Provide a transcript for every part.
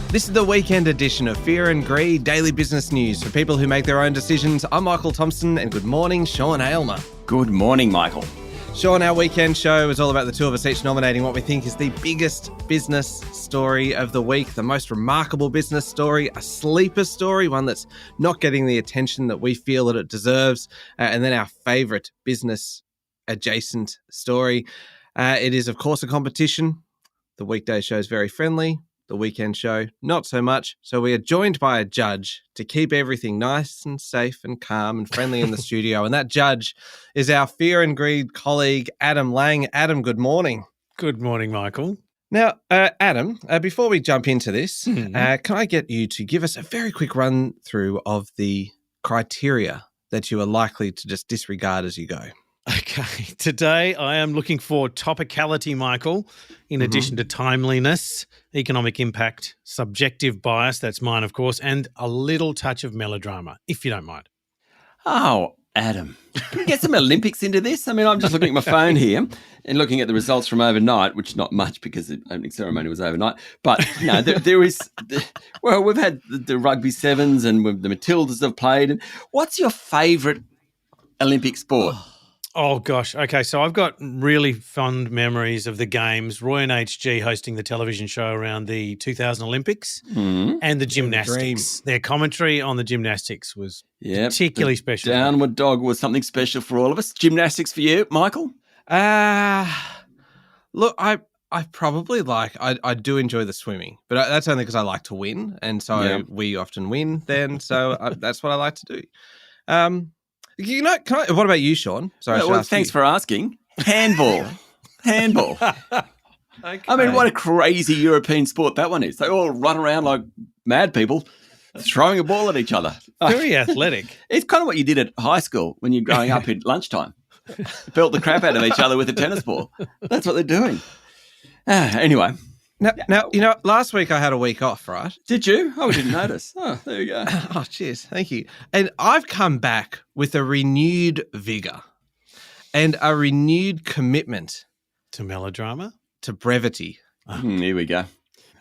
This is the weekend edition of Fear and Greed Daily Business News for people who make their own decisions. I'm Michael Thompson, and good morning, Sean Aylmer. Good morning, Michael. Sean, our weekend show is all about the two of us each nominating what we think is the biggest business story of the week, the most remarkable business story, a sleeper story, one that's not getting the attention that we feel that it deserves, and then our favourite business adjacent story. It is, of course, a competition. The weekday show is very friendly. The weekend show, not so much. So we are joined by a judge to keep everything nice and safe and calm and friendly in the studio. And that judge is our Fear and Greed colleague, Adam Lang. Adam, good morning. Good morning, Michael. Now, Adam, before we jump into this, can I get you to give us a very quick run through of the criteria that you are likely to just disregard as you go? Okay, today I am looking for topicality, Michael, in addition to timeliness, economic impact, subjective bias, that's mine, of course, and a little touch of melodrama, if you don't mind. Oh, Adam, can we get some Olympics into this? I mean, I'm just looking at my phone here and looking at the results from overnight, which not much because the opening ceremony was overnight. But, you know, there is, well, we've had the rugby sevens and the Matildas have played. What's your favourite Olympic sport? Oh, gosh. Okay, so I've got really fond memories of the games, Roy and HG hosting the television show around the 2000 Olympics and the gymnastics. Their commentary on the gymnastics was particularly special. Downward dog was something special for all of us. Gymnastics for you, Michael? Look, I probably I do enjoy the swimming, but that's only because I like to win, and so we often win then, so that's what I like to do. You know, what about you, Sean? Sorry, well, thanks for asking. Handball. Handball. Okay. I mean, what a crazy European sport that one is. They all run around like mad people throwing a ball at each other. Very athletic. It's kind of what you did at high school when you're growing up at lunchtime. Belt the crap out of each other with a tennis ball. That's what they're doing. Anyway. Now, you know, last week I had a week off, right? Did you? Oh, I didn't notice. Oh, there you go. Oh, cheers. Thank you. And I've come back with a renewed vigour and a renewed commitment. To melodrama? To brevity. Here we go.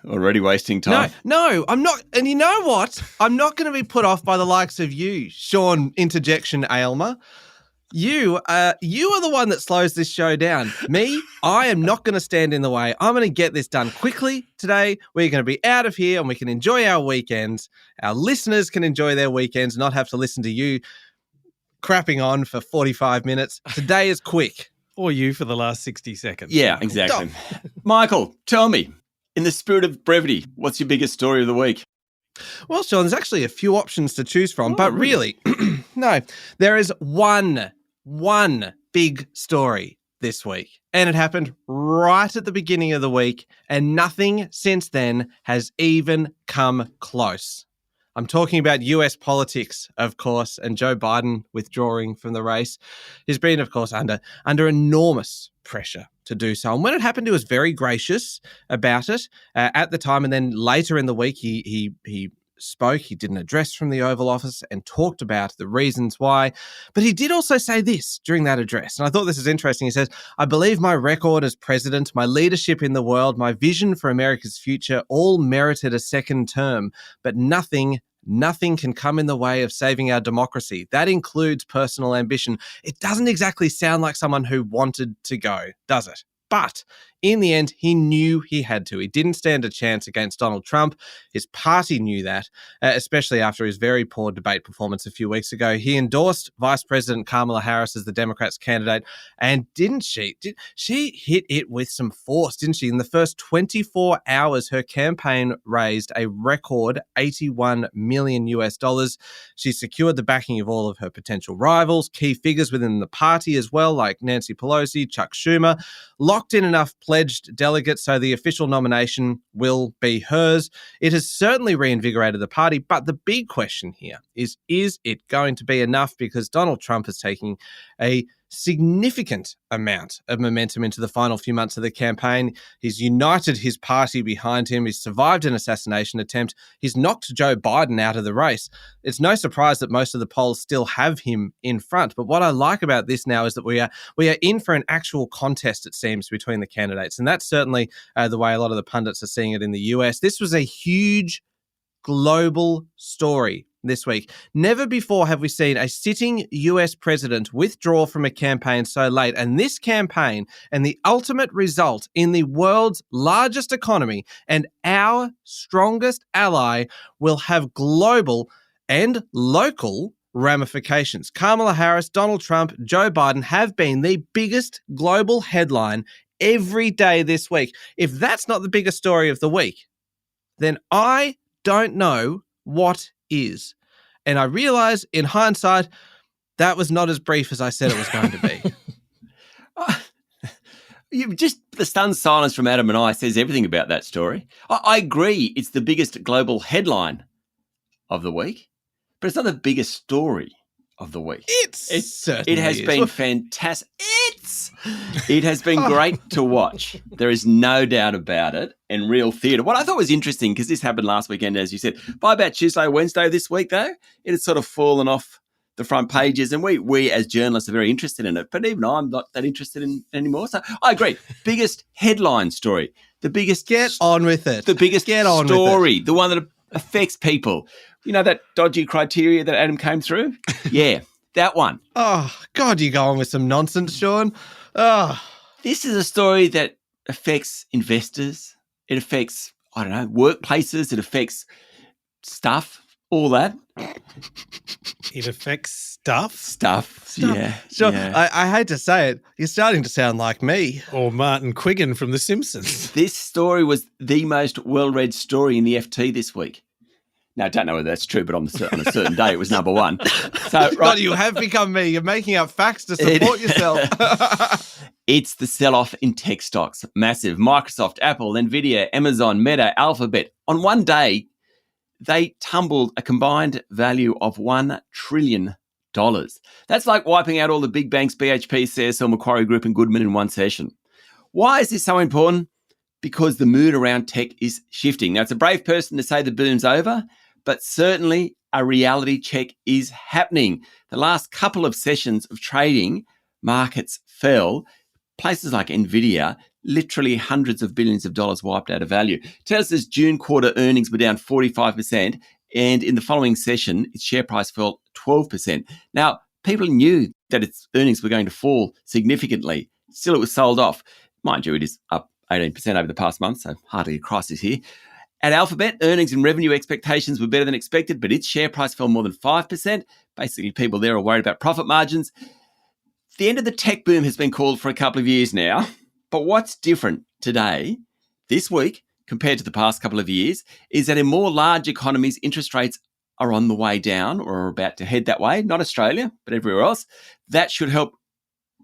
Already wasting time. No, I'm not. And you know what? I'm not going to be put off by the likes of you, Sean Interjection Aylmer. You are the one that slows this show down. Me, I am not going to stand in the way. I'm going to get this done quickly today. We're going to be out of here and we can enjoy our weekends. Our listeners can enjoy their weekends, not have to listen to you crapping on for 45 minutes. Today is quick. Or you for the last 60 seconds. Yeah, exactly. Michael, tell me, in the spirit of brevity, what's your biggest story of the week? Well, Sean, there's actually a few options to choose from, but really, no, there is one big story this week, and it happened right at the beginning of the week, and nothing since then has even come close. I'm talking about US politics, of course, and Joe Biden withdrawing from the race. He's been, of course, under enormous pressure to do so. And when it happened, he was very gracious about it at the time. And then later in the week, he spoke. He did an address from the Oval Office and talked about the reasons why. But he did also say this during that address. And I thought this was interesting. He says, "I believe my record as president, my leadership in the world, my vision for America's future all merited a second term, but nothing can come in the way of saving our democracy. That includes personal ambition." It doesn't exactly sound like someone who wanted to go, does it? But in the end, he knew he had to. He didn't stand a chance against Donald Trump. His party knew that, especially after his very poor debate performance a few weeks ago. He endorsed Vice President Kamala Harris as the Democrats' candidate. And didn't she? She hit it with some force, didn't she? In the first 24 hours, her campaign raised a record $81 million US. She secured the backing of all of her potential rivals, key figures within the party as well, like Nancy Pelosi, Chuck Schumer, locked in enough pledged delegates so the official nomination will be hers. It has certainly reinvigorated the party, but the big question here is it going to be enough? Because Donald Trump is taking a significant amount of momentum into the final few months of the campaign. He's united his party behind him. He's survived an assassination attempt. He's knocked Joe Biden out of the race. It's no surprise that most of the polls still have him in front. But what I like about this now is that we are in for an actual contest, it seems, between the candidates. And that's certainly the way a lot of the pundits are seeing it in the US. This was a huge global story this week. Never before have we seen a sitting US president withdraw from a campaign so late. And this campaign and the ultimate result in the world's largest economy and our strongest ally will have global and local ramifications. Kamala Harris, Donald Trump, Joe Biden have been the biggest global headline every day this week. If that's not the biggest story of the week, then I don't know what is. And I realize in hindsight, that was not as brief as I said it was going to be. The stunned silence from Adam and I says everything about that story. I agree it's the biggest global headline of the week, but it's not the biggest story of the week. It has been fantastic. It has been great to watch. There is no doubt about it, and real theatre. What I thought was interesting, because this happened last weekend, as you said, by about Tuesday, Wednesday this week, though, it had sort of fallen off the front pages, and we as journalists are very interested in it, but even I'm not that interested in it anymore. So I agree. Biggest headline story. The biggest... Get on with it. The biggest story. The one that affects people. You know that dodgy criteria that Adam came through? Yeah, that one. Oh, God, you're going with some nonsense, Sean. Oh. This is a story that affects investors. It affects, I don't know, workplaces. It affects stuff, all that. It affects stuff? Stuff. Yeah. Sure. Yeah. I hate to say it. You're starting to sound like me. Or Martin Quiggin from The Simpsons. This story was the most well-read story in the FT this week. Now, I don't know whether that's true, but on a certain day, it was number one. So, right. God, you have become me. You're making up facts to support yourself. It's the sell-off in tech stocks. Massive. Microsoft, Apple, Nvidia, Amazon, Meta, Alphabet. On one day, they tumbled a combined value of $1 trillion. That's like wiping out all the big banks, BHP, CSL, Macquarie Group, and Goodman in one session. Why is this so important? Because the mood around tech is shifting. Now, it's a brave person to say the boom's over, but certainly a reality check is happening. The last couple of sessions of trading, markets fell. Places like Nvidia, literally hundreds of billions of dollars wiped out of value. Tesla's June quarter earnings were down 45%, and in the following session, its share price fell 12%. Now, people knew that its earnings were going to fall significantly. Still, it was sold off. Mind you, it is up 18% over the past month, so hardly a crisis here. At Alphabet, earnings and revenue expectations were better than expected, but its share price fell more than 5%. Basically, people there are worried about profit margins. The end of the tech boom has been called for a couple of years now, but what's different today, this week, compared to the past couple of years, is that in more large economies, interest rates are on the way down or are about to head that way. Not Australia, but everywhere else. That should help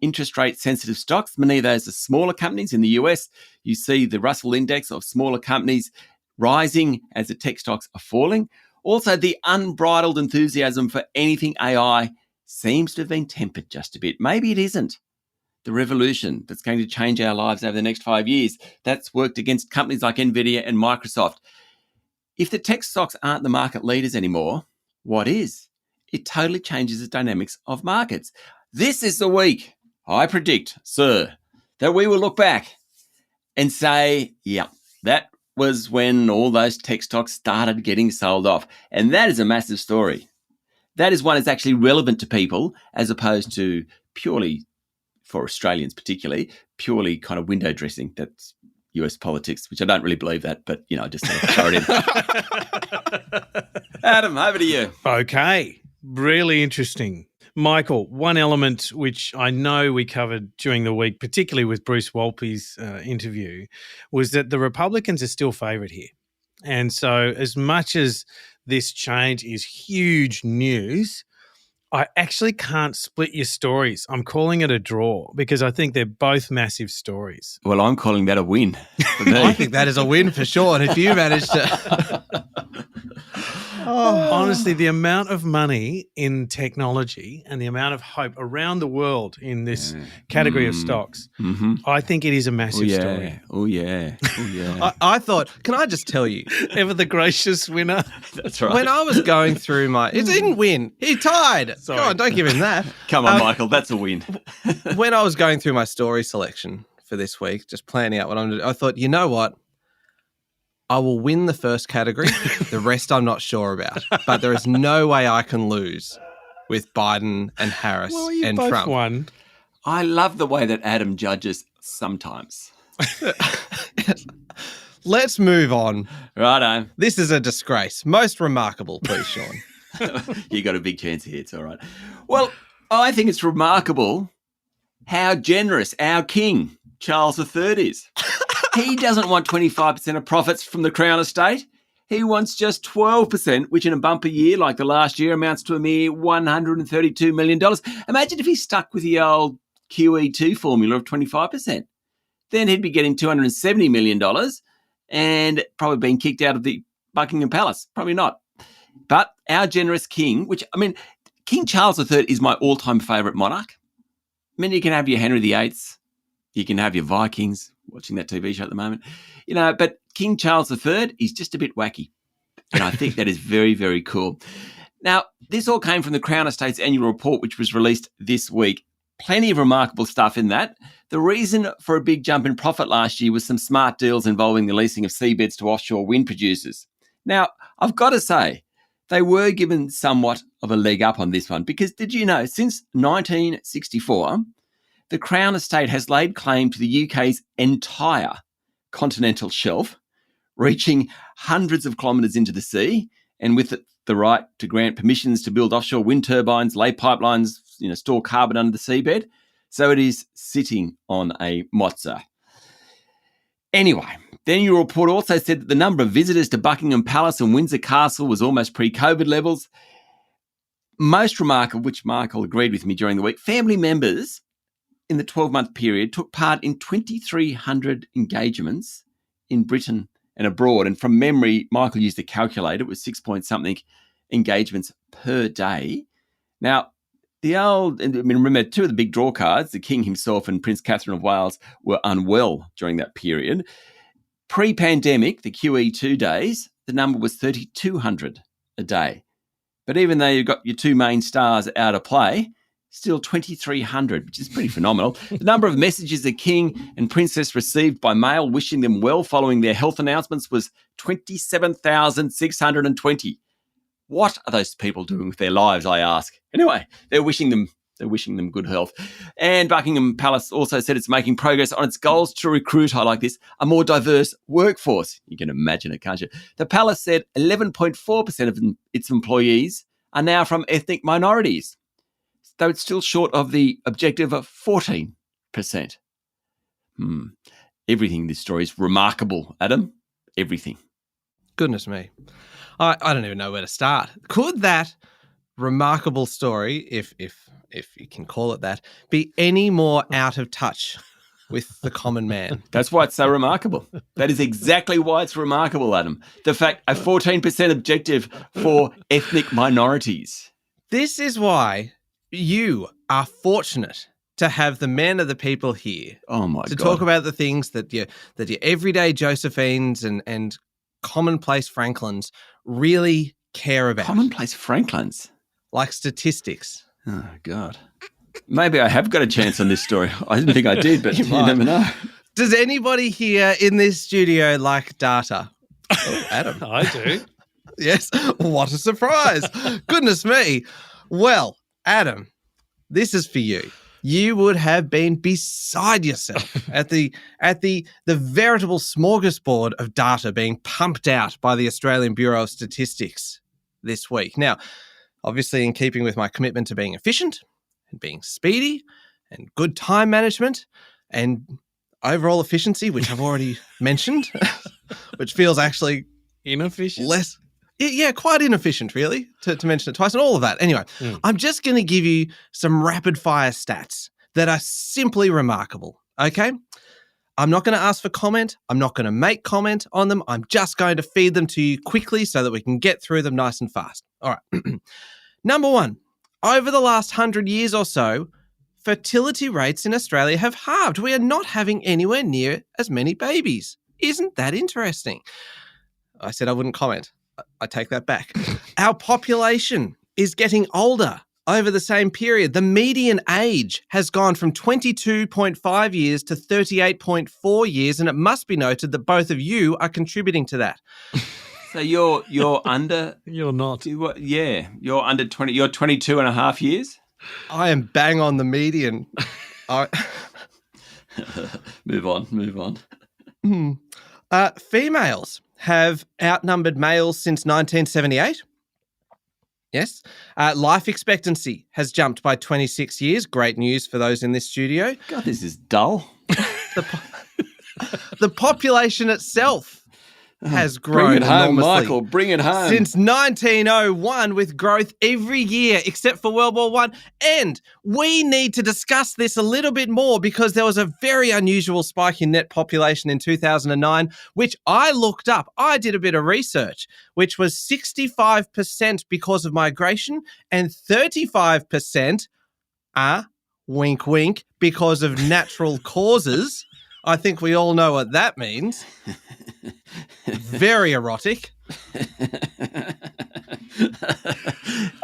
interest rate sensitive stocks. Many of those are smaller companies. In the US, you see the Russell Index of smaller companies rising as the tech stocks are falling. Also, the unbridled enthusiasm for anything AI seems to have been tempered just a bit. Maybe it isn't the revolution that's going to change our lives over the next 5 years. That's worked against companies like Nvidia and Microsoft. If the tech stocks aren't the market leaders anymore, what is? It totally changes the dynamics of markets. This is the week, I predict, sir, that we will look back and say, yeah, that was when all those tech stocks started getting sold off. And that is a massive story. That is one that's actually relevant to people as opposed to purely, for Australians particularly, purely kind of window dressing. That's US politics, which I don't really believe that, but, you know, just throw it in. Adam, over to you. Okay. Really interesting. Michael, one element which I know we covered during the week, particularly with Bruce Wolpe's interview, was that the Republicans are still favoured here. And so as much as this change is huge news, I actually can't split your stories. I'm calling it a draw because I think they're both massive stories. Well, I'm calling that a win for me. I think that is a win for sure. And if you manage to... Honestly, the amount of money in technology and the amount of hope around the world in this category of stocks, I think it is a massive story. Oh, yeah. Oh, yeah. I thought, can I just tell you? Ever the gracious winner. That's right. When I was going through he didn't win. He tied. Sorry. Go on, don't give him that. Come on, Michael. That's a win. When I was going through my story selection for this week, just planning out what I'm going to do, I thought, you know what? I will win the first category. The rest I'm not sure about. But there is no way I can lose with Biden and Harris and both Trump. won. I love the way that Adam judges sometimes. Let's move on. Righto. This is a disgrace. Most remarkable, please, Sean. You got a big chance here. It's all right. Well, I think it's remarkable how generous our king, Charles III, is. He doesn't want 25% of profits from the Crown Estate. He wants just 12%, which in a bumper year like the last year amounts to a mere $132 million. Imagine if he stuck with the old QE2 formula of 25%. Then he'd be getting $270 million and probably being kicked out of the Buckingham Palace. Probably not. But our generous king, King Charles III is my all-time favourite monarch. I mean, you can have your Henry VIII, you can have your Vikings, watching that TV show at the moment, but King Charles III is just a bit wacky. And I think that is very, very cool. Now, this all came from the Crown Estate's annual report, which was released this week. Plenty of remarkable stuff in that. The reason for a big jump in profit last year was some smart deals involving the leasing of seabeds to offshore wind producers. Now, I've got to say, they were given somewhat of a leg up on this one because did you know, since 1964, the Crown Estate has laid claim to the UK's entire continental shelf, reaching hundreds of kilometres into the sea, and with it, the right to grant permissions to build offshore wind turbines, lay pipelines, store carbon under the seabed. So it is sitting on a mozza. Anyway, the annual report also said that the number of visitors to Buckingham Palace and Windsor Castle was almost pre-COVID levels. Most remarkable, which Michael agreed with me during the week, family members in the 12-month period took part in 2,300 engagements in Britain and abroad. And from memory, Michael used a calculator. It was 6-point-something engagements per day. Now, remember, two of the big draw cards, the King himself and Prince Catherine of Wales, were unwell during that period. Pre-pandemic, the QE2 days, the number was 3,200 a day. But even though you've got your two main stars out of play, still 2,300, which is pretty phenomenal. The number of messages the King and Princess received by mail wishing them well following their health announcements was 27,620. What are those people doing with their lives, I ask? Anyway, they're wishing them good health. And Buckingham Palace also said it's making progress on its goals to recruit, I like this, a more diverse workforce. You can imagine it, can't you? The palace said 11.4% of its employees are now from ethnic minorities, though it's still short of the objective of 14%. Everything in this story is remarkable, Adam. Everything. Goodness me. I don't even know where to start. Could that remarkable story, if you can call it that, be any more out of touch with the common man? That's why it's so remarkable. That is exactly why it's remarkable, Adam. The fact a 14% objective for ethnic minorities. This is why you are fortunate to have the men of the people here. Oh my God. To talk about the things that your everyday Josephines and commonplace Franklins really care about. Commonplace Franklins? Like statistics. Oh, God. Maybe I have got a chance on this story. I didn't think I did, but you never know. Does anybody here in this studio like data? Oh, Adam. I do. Yes. What a surprise. Goodness me. Well, Adam, this is for you. You would have been beside yourself at the veritable smorgasbord of data being pumped out by the Australian Bureau of Statistics this week. Now, obviously in keeping with my commitment to being efficient and being speedy and good time management and overall efficiency, which I've already mentioned, which feels actually inefficient. Less. Yeah, quite inefficient, really, to mention it twice and all of that. Anyway, I'm just going to give you some rapid-fire stats that are simply remarkable, okay? I'm not going to ask for comment. I'm not going to make comment on them. I'm just going to feed them to you quickly so that we can get through them nice and fast. All right. Number one, over the last 100 years or so, fertility rates in Australia have halved. We are not having anywhere near as many babies. Isn't that interesting? I said I wouldn't comment. I take that back. Our population is getting older over the same period. The median age has gone from 22.5 years to 38.4 years, and it must be noted that both of you are contributing to that. So you're under... You're not. Yeah, you're under 20. You're 22 and a half years? I am bang on the median. Move on. Females have outnumbered males since 1978. Yes. Life expectancy has jumped by 26 years. Great news for those in this studio. God, this is dull. The population itself has grown Bring it home, enormously Michael. Bring it home. since 1901, with growth every year except for World War I. And we need to discuss this a little bit more because there was a very unusual spike in net population in 2009, which I looked up. I did a bit of research, which was 65% because of migration and 35% wink, wink, because of natural causes. I think we all know what that means. Very erotic.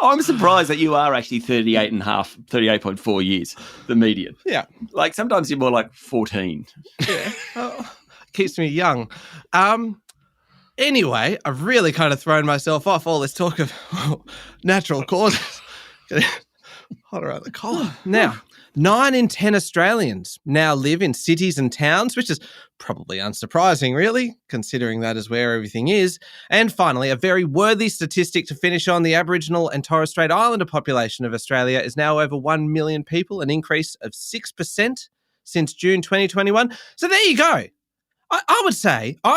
I'm surprised that you are actually 38.4 years, the median. Yeah. Like sometimes you're more like 14. Yeah. Keeps me young. Anyway, I've really kind of thrown myself off all this talk of natural causes. Hot around the collar. Now, 9 in 10 Australians now live in cities and towns, which is probably unsurprising, really, considering that is where everything is. And finally, a very worthy statistic to finish on, the Aboriginal and Torres Strait Islander population of Australia is now over 1 million people, an increase of 6% since June 2021. So there you go. I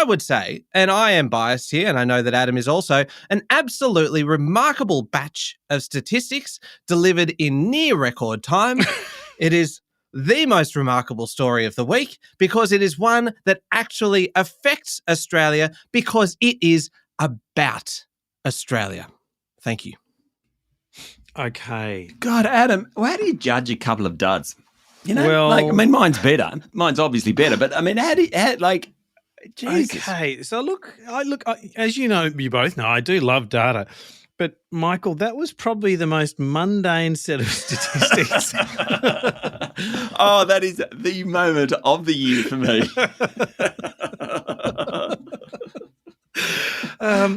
would say, and I am biased here, and I know that Adam is also, an absolutely remarkable batch of statistics delivered in near record time. It is the most remarkable story of the week because it is one that actually affects Australia because it is about Australia. Thank you. Okay. God, Adam, how do you judge a couple of duds? You know, Well- mine's better. Mine's obviously better, but I mean, Jesus. Okay. So look, as you know, you both know, I do love data. But Michael, that was probably the most mundane set of statistics. Oh, that is the moment of the year for me.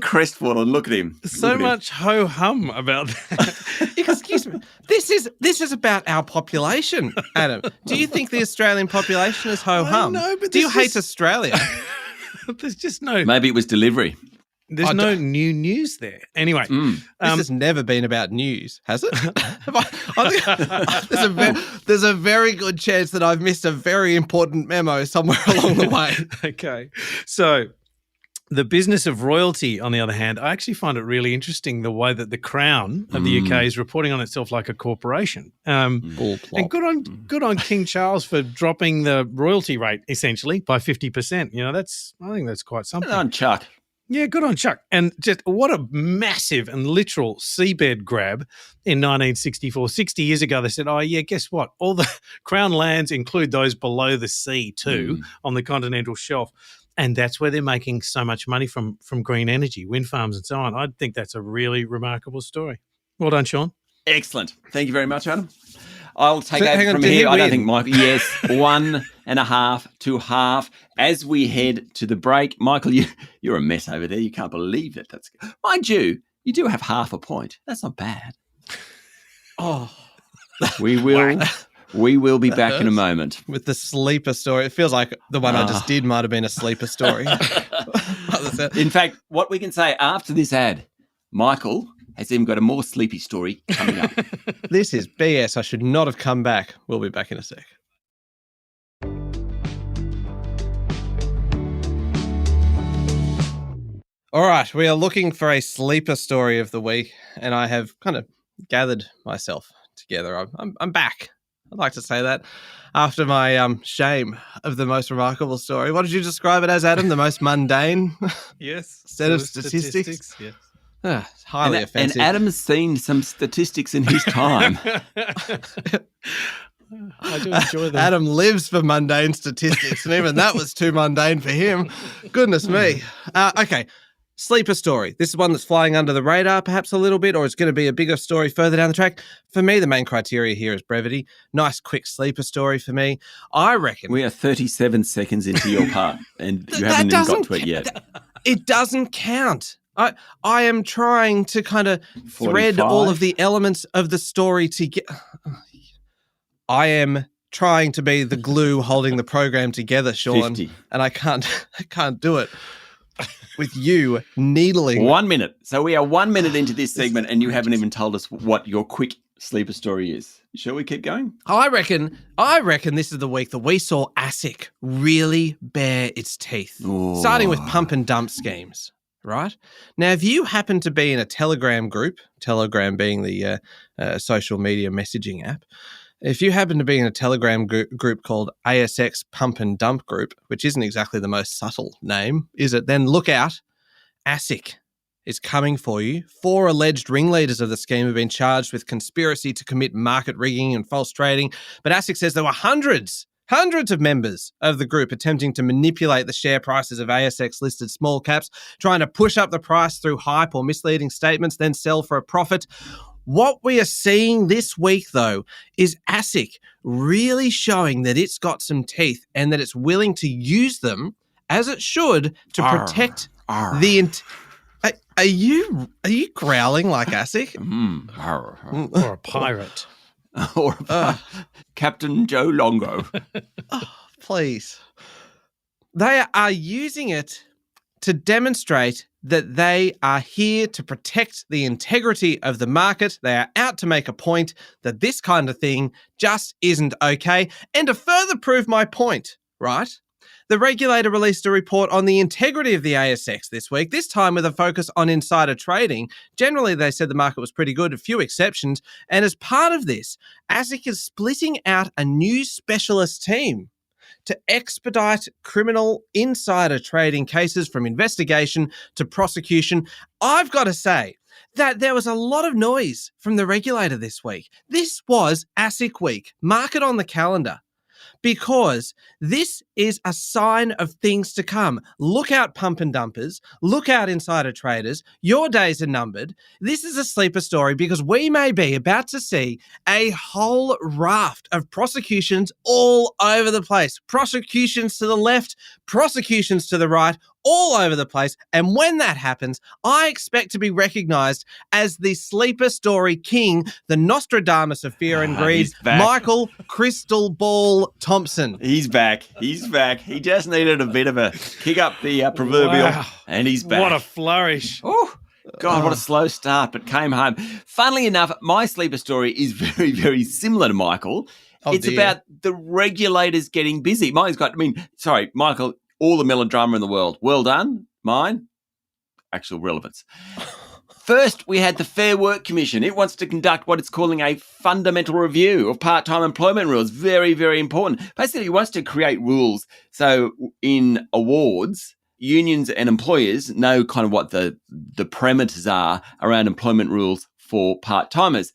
Crestfallen, look at him. So much ho-hum about that. Excuse me. This is about our population, Adam. Do you think the Australian population is ho-hum? I know, but do you this hate is- Australia? There's just no Maybe it was delivery. There's no new news there. Anyway, This has never been about news, has it? There's a very good chance that I've missed a very important memo somewhere along the way. okay. So the business of royalty, on the other hand, I actually find it really interesting the way that the Crown of the UK is reporting on itself like a corporation. And good on King Charles for dropping the royalty rate essentially by 50%. You know, I think that's quite something. Good on Chuck. Yeah, good on Chuck. And just what a massive and literal seabed grab in 1964. 60 years ago, they said, oh, yeah, guess what? All the Crown lands include those below the sea too on the continental shelf. And that's where they're making so much money from green energy, wind farms and so on. I think that's a really remarkable story. Well done, Sean. Excellent. Thank you very much, Adam. I'll take So, hang over on, from did he here. I don't win? think Michael. Yes, 1.5 to half. As we head to the break, Michael, you're a mess over there. You can't believe it. That's mind you, you do have half a point. That's not bad. Oh, We will be back in a moment. with the sleeper story. It feels like the one I just did might have been a sleeper story. In fact, what we can say after this ad, Michael has even got a more sleepy story coming up. This is BS. I should not have come back. We'll be back in a sec. All right, we are looking for a sleeper story of the week, and I have kind of gathered myself together. I'm back. I'd like to say that after my shame of the most remarkable story. What did you describe it as, Adam? The most mundane Yes. set of statistics? Yes. Highly offensive. And Adam's seen some statistics in his time. I do enjoy them. Adam lives for mundane statistics, and even that was too mundane for him. Goodness me. Okay, sleeper story. This is one that's flying under the radar perhaps a little bit, or it's going to be a bigger story further down the track. For me, the main criteria here is brevity. Nice, quick sleeper story for me. I reckon... We are 37 seconds into your part, and you haven't even got to it yet. It doesn't count. I am trying to kind of thread 45? all of the elements of the story together. I am trying to be the glue holding the program together, Sean, 50. and I can't do it with you needling. 1 minute. So we are 1 minute into this segment, and you haven't even told us what your quick sleeper story is. Shall we keep going? I reckon this is the week that we saw ASIC really bare its teeth, starting with pump and dump schemes. Right? Now, if you happen to be in a Telegram group, Telegram being the social media messaging app, if you happen to be in a Telegram group called ASX Pump and Dump Group, which isn't exactly the most subtle name, is it? Then look out. ASIC is coming for you. 4 alleged ringleaders of the scheme have been charged with conspiracy to commit market rigging and false trading. But ASIC says there were hundreds of members of the group attempting to manipulate the share prices of ASX-listed small caps, trying to push up the price through hype or misleading statements, then sell for a profit. What we are seeing this week, though, is ASIC really showing that it's got some teeth and that it's willing to use them, as it should, to protect the... Are you growling like ASIC? Or a pirate. Or Captain Joe Longo. Please. They are using it to demonstrate that they are here to protect the integrity of the market. They are out to make a point that this kind of thing just isn't okay. And to further prove my point, right, the regulator released a report on the integrity of the ASX this week, this time with a focus on insider trading. Generally, they said the market was pretty good, a few exceptions. And as part of this, ASIC is splitting out a new specialist team to expedite criminal insider trading cases from investigation to prosecution. I've got to say that there was a lot of noise from the regulator this week. This was ASIC week. Mark it on the calendar, because this is a sign of things to come. Look out, pump and dumpers. Look out, insider traders. Your days are numbered. This is a sleeper story because we may be about to see a whole raft of prosecutions all over the place. Prosecutions to the left, prosecutions to the right, all over the place. And when that happens, I expect to be recognized as the sleeper story king, the Nostradamus of fear and greed, Michael Crystal Ball Thompson. He's back. He just needed a bit of a kick up the proverbial, and he's back. What a flourish. Oh, God, what a slow start, but came home. Funnily enough, my sleeper story is very, very similar to Michael. It's about the regulators getting busy. Michael, all the melodrama in the world. Well done. Mine, actual relevance. First, we had the Fair Work Commission. It wants to conduct what it's calling a fundamental review of part-time employment rules. Very, very important. Basically, it wants to create rules so in awards, unions and employers know kind of what the parameters are around employment rules for part-timers.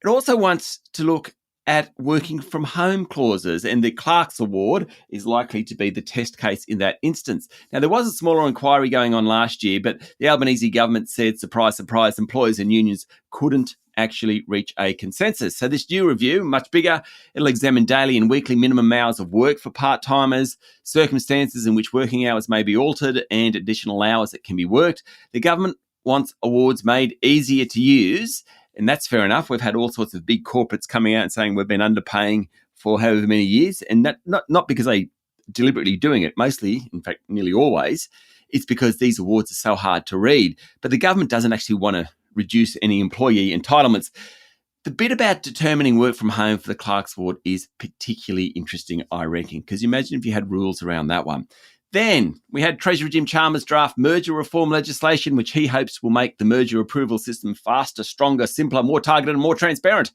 It also wants to look at working from home clauses, and the Clerks Award is likely to be the test case in that instance. Now, there was a smaller inquiry going on last year, but the Albanese government said, surprise, surprise, employers and unions couldn't actually reach a consensus. So this new review, much bigger, it'll examine daily and weekly minimum hours of work for part-timers, circumstances in which working hours may be altered, and additional hours that can be worked. The government wants awards made easier to use, and that's fair enough. We've had all sorts of big corporates coming out and saying we've been underpaying for however many years, and that not because they deliberately doing it, mostly, in fact, nearly always, it's because these awards are so hard to read. But the government doesn't actually want to reduce any employee entitlements. The bit about determining work from home for the Clerks Award is particularly interesting, I reckon, because imagine if you had rules around that one. Then we had Treasurer Jim Chalmers draft merger reform legislation, which he hopes will make the merger approval system faster, stronger, simpler, more targeted and more transparent.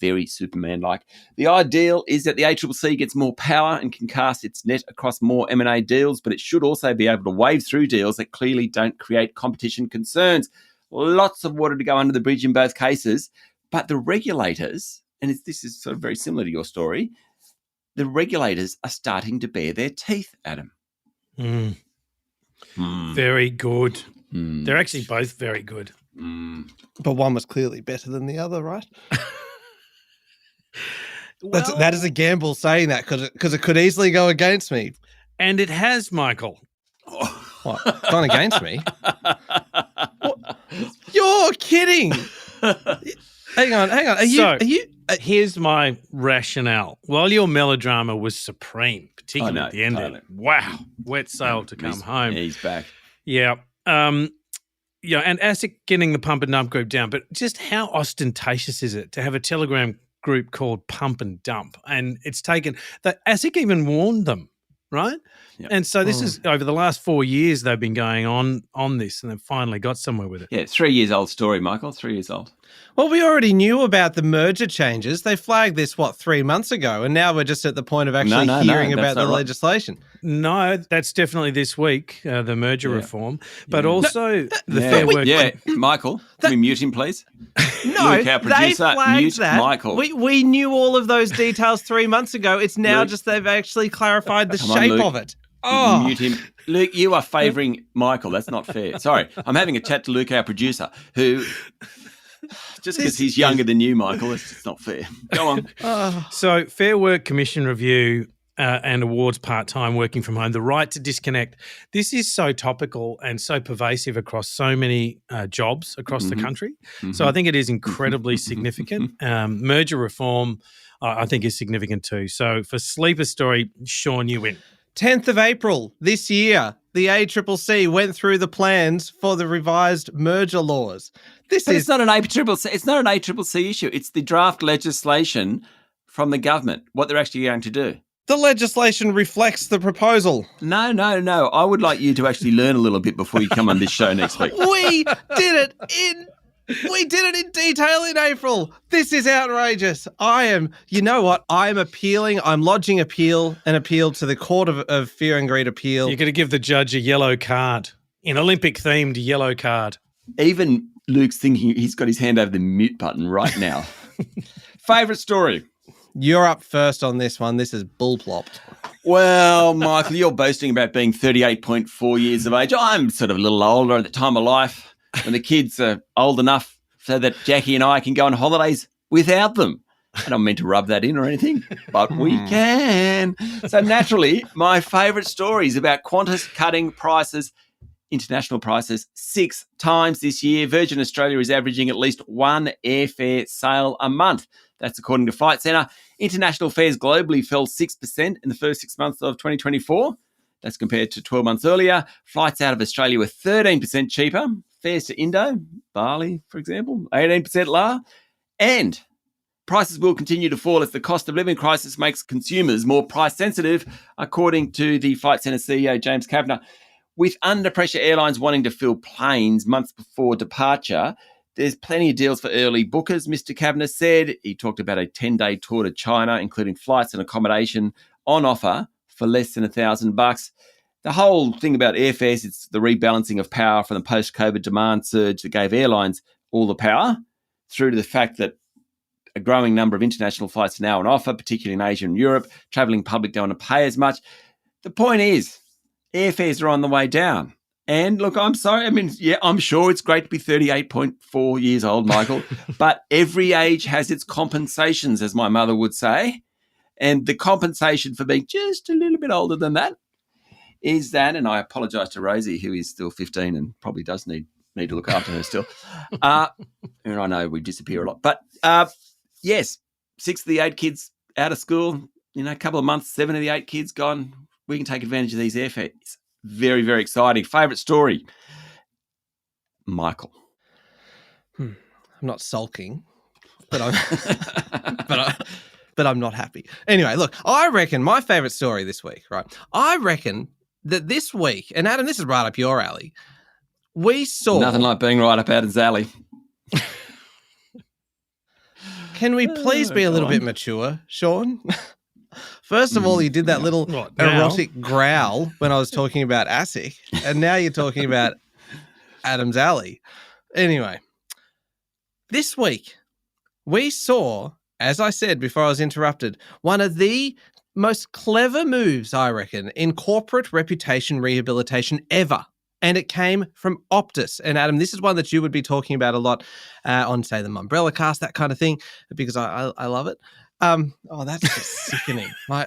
very Superman-like. The ideal is that the ACCC gets more power and can cast its net across more M&A deals, but it should also be able to wave through deals that clearly don't create competition concerns. Lots of water to go under the bridge in both cases, but the regulators, and this is sort of very similar to your story, the regulators are starting to bare their teeth, Adam. Very good. They're actually both very good. But one was clearly better than the other, right? That is a gamble saying that because it could easily go against me. And it has, Michael. What? Gone against me? What? You're kidding. Hang on. Are you? Here's my rationale. While your melodrama was supreme, particularly at the end of it, wow, wet sail to come home. He's back. Yeah. And ASIC getting the pump and dump group down, but just how ostentatious is it to have a Telegram group called Pump and Dump? And it's taken that ASIC even warned them, right? Yep. And so this is over the last 4 years they've been going on this, and they've finally got somewhere with it. Yeah, 3 years old story, Michael. 3 years old. Well, we already knew about the merger changes. They flagged this, 3 months ago, and now we're just at the point of actually hearing about the legislation. No, that's definitely this week, the merger reform, but also the Fair Work. Yeah, Michael, can we mute him, please? No, Luke, our producer, they flagged mute that. Michael. We knew all of those details 3 months ago. It's now Luke, just they've actually clarified the Come on, shape Luke. of it. Oh. Mute him. Luke, you are favouring Michael. That's not fair. Sorry. I'm having a chat to Luke, our producer, who, just because he's younger than you, Michael, it's just not fair. Go on. So Fair Work Commission review and awards part-time working from home, the right to disconnect. This is so topical and so pervasive across so many jobs across the country. So I think it is incredibly significant. Merger reform, I think, is significant too. So for Sleeper Story, Sean, you win. 10th of April this year, the ACCC went through the plans for the revised merger laws. It's not an ACCC. It's not an ACCC issue. It's the draft legislation from the government, what they're actually going to do. The legislation reflects the proposal. No. I would like you to actually learn a little bit before you come on this show next week. We did it in detail in April. This is outrageous. You know what? I'm appealing. I'm lodging an appeal to the Court of Fear and Greed Appeal. You're going to give the judge a yellow card, an Olympic-themed yellow card. Even Luke's thinking he's got his hand over the mute button right now. Favourite story? You're up first on this one. This is bull-plopped. Well, Michael, you're boasting about being 38.4 years of age. I'm sort of a little older at the time of life when the kids are old enough so that Jackie and I can go on holidays without them. I don't mean to rub that in or anything, but we can. So naturally, my favourite story is about Qantas cutting prices, international prices, 6 times this year. Virgin Australia is averaging at least one airfare sale a month. That's according to Flight Centre. International fares globally fell 6% in the first 6 months of 2024. That's compared to 12 months earlier. Flights out of Australia were 13% cheaper. Fares to Indo, Bali, for example, 18% lower. And prices will continue to fall as the cost of living crisis makes consumers more price sensitive, according to the Flight Centre CEO, James Kavanagh. With under-pressure airlines wanting to fill planes months before departure, there's plenty of deals for early bookers, Mr. Kavanagh said. He talked about a 10-day tour to China, including flights and accommodation on offer for less than $1,000. The whole thing about airfares, it's the rebalancing of power from the post-COVID demand surge that gave airlines all the power, through to the fact that a growing number of international flights are now on offer, particularly in Asia and Europe. Travelling public don't want to pay as much. The point is, airfares are on the way down. And look, I'm sorry. I mean, yeah, I'm sure it's great to be 38.4 years old, Michael, but every age has its compensations, as my mother would say. And the compensation for being just a little bit older than that is that, and I apologise to Rosie, who is still 15 and probably does need to look after her still. And I know we disappear a lot. But yes, 6 of the 8 kids out of school, a couple of months, 7 of the 8 kids gone. We can take advantage of these airfares. Very, very exciting. Favourite story? Michael. I'm not sulking, but I'm not happy. Anyway, look, I reckon my favourite story this week, right? I reckon that this week, and Adam, this is right up your alley, we saw... Nothing like being right up Adam's alley. Can we please be a little bit mature, Sean? First of all, you did that little erotic growl when I was talking about ASIC, and now you're talking about Adam's Alley. Anyway, this week we saw, as I said before I was interrupted, one of the most clever moves, I reckon, in corporate reputation rehabilitation ever. And it came from Optus. And Adam, this is one that you would be talking about a lot on, say, the Umbrella Cast, that kind of thing, because I love it. That's just sickening. I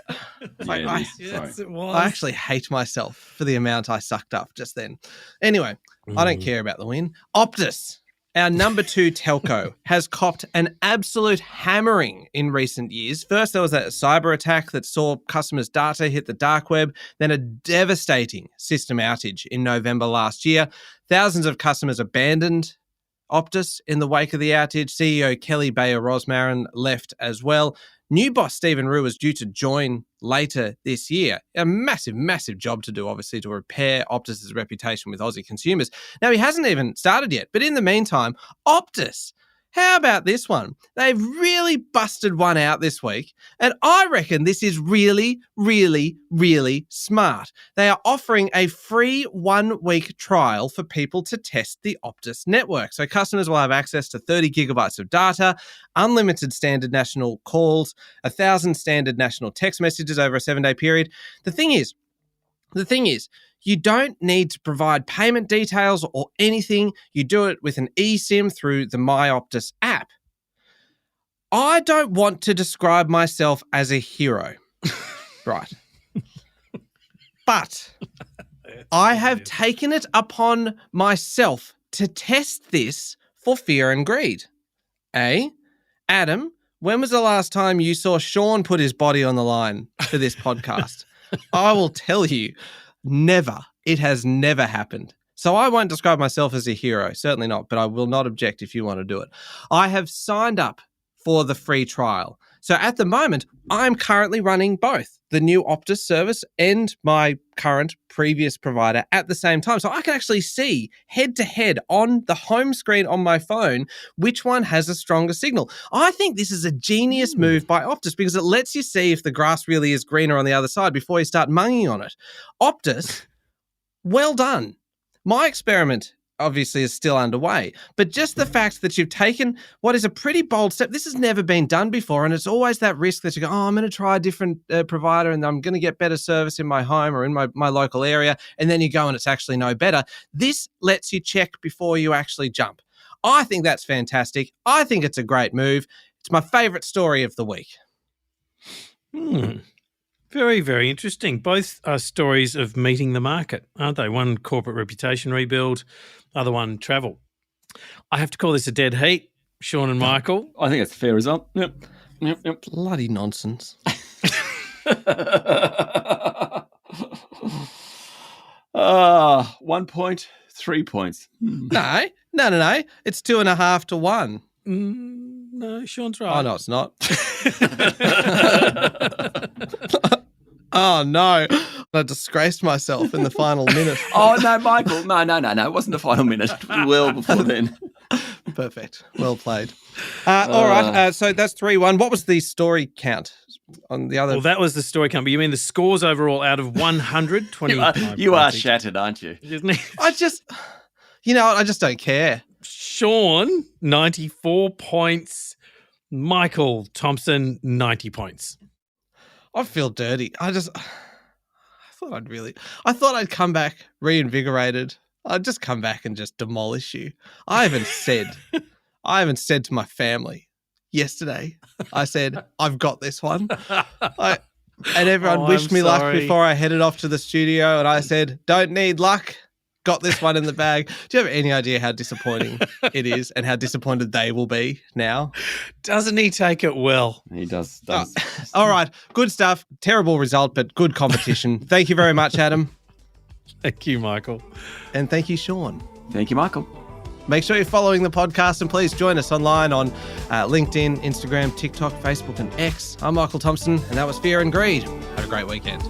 actually hate myself for the amount I sucked up just then. Anyway, I don't care about the win. Optus, our number 2 telco, has copped an absolute hammering in recent years. First, there was a cyber attack that saw customers' data hit the dark web, then a devastating system outage in November last year. Thousands of customers abandoned Optus in the wake of the outage. CEO Kelly Bayer-Rosmarin left as well. New boss Stephen Rue is due to join later this year. A massive, massive job to do, obviously, to repair Optus's reputation with Aussie consumers. Now, he hasn't even started yet, but in the meantime, Optus, how about this one? They've really busted one out this week, and I reckon this is really, really, really smart. They are offering a free 1-week trial for people to test the Optus network. So customers will have access to 30 gigabytes of data, unlimited standard national calls, 1,000 standard national text messages over a 7-day period. The thing is, you don't need to provide payment details or anything. You do it with an eSIM through the My Optus app. I don't want to describe myself as a hero, right? But I have taken it upon myself to test this for fear and greed. Adam, when was the last time you saw Sean put his body on the line for this podcast? I will tell you, never. It has never happened. So I won't describe myself as a hero, certainly not, but I will not object if you want to do it. I have signed up for the free trial. So at the moment, I'm currently running both the new Optus service and my current previous provider at the same time. So I can actually see head to head on the home screen on my phone which one has a stronger signal. I think this is a genius move by Optus because it lets you see if the grass really is greener on the other side before you start munging on it. Optus, well done. My experiment obviously is still underway, but just the fact that you've taken what is a pretty bold step, this has never been done before, and it's always that risk that you go, I'm going to try a different provider and I'm going to get better service in my home or in my local area, and then you go and it's actually no better. This lets you check before you actually jump. I think that's fantastic. I think it's a great move. It's my favourite story of the week. Very, very interesting. Both are stories of meeting the market, aren't they? One corporate reputation rebuild, other one travel. I have to call this a dead heat, Sean and Michael. I think it's a fair result. Yep. Bloody nonsense. 1 point, 3 points. No. It's 2.5 to 1. No, Sean's right. Oh, no, it's not. Oh, no. I disgraced myself in the final minute. Oh, no, Michael. No. It wasn't the final minute. Well before then. Perfect. Well played. All right. So that's 3-1. What was the story count on the other? Well, that was the story count. But you mean the scores overall out of 120? You are shattered, aren't you? Isn't he? I just don't care. Sean, 94 points. Michael Thompson, 90 points. I feel dirty. I thought I'd come back reinvigorated. I'd just come back and just demolish you. I haven't said to my family yesterday. I said, I've got this one. And everyone wished me luck before I headed off to the studio. And I said, don't need luck. Got this one in the bag. Do you have any idea how disappointing it is and how disappointed they will be now? Doesn't he take it well? He does. All right. Good stuff. Terrible result, but good competition. Thank you very much, Adam. Thank you, Michael. And thank you, Sean. Thank you, Michael. Make sure you're following the podcast and please join us online on LinkedIn, Instagram, TikTok, Facebook and X. I'm Michael Thompson and that was Fear and Greed. Have a great weekend.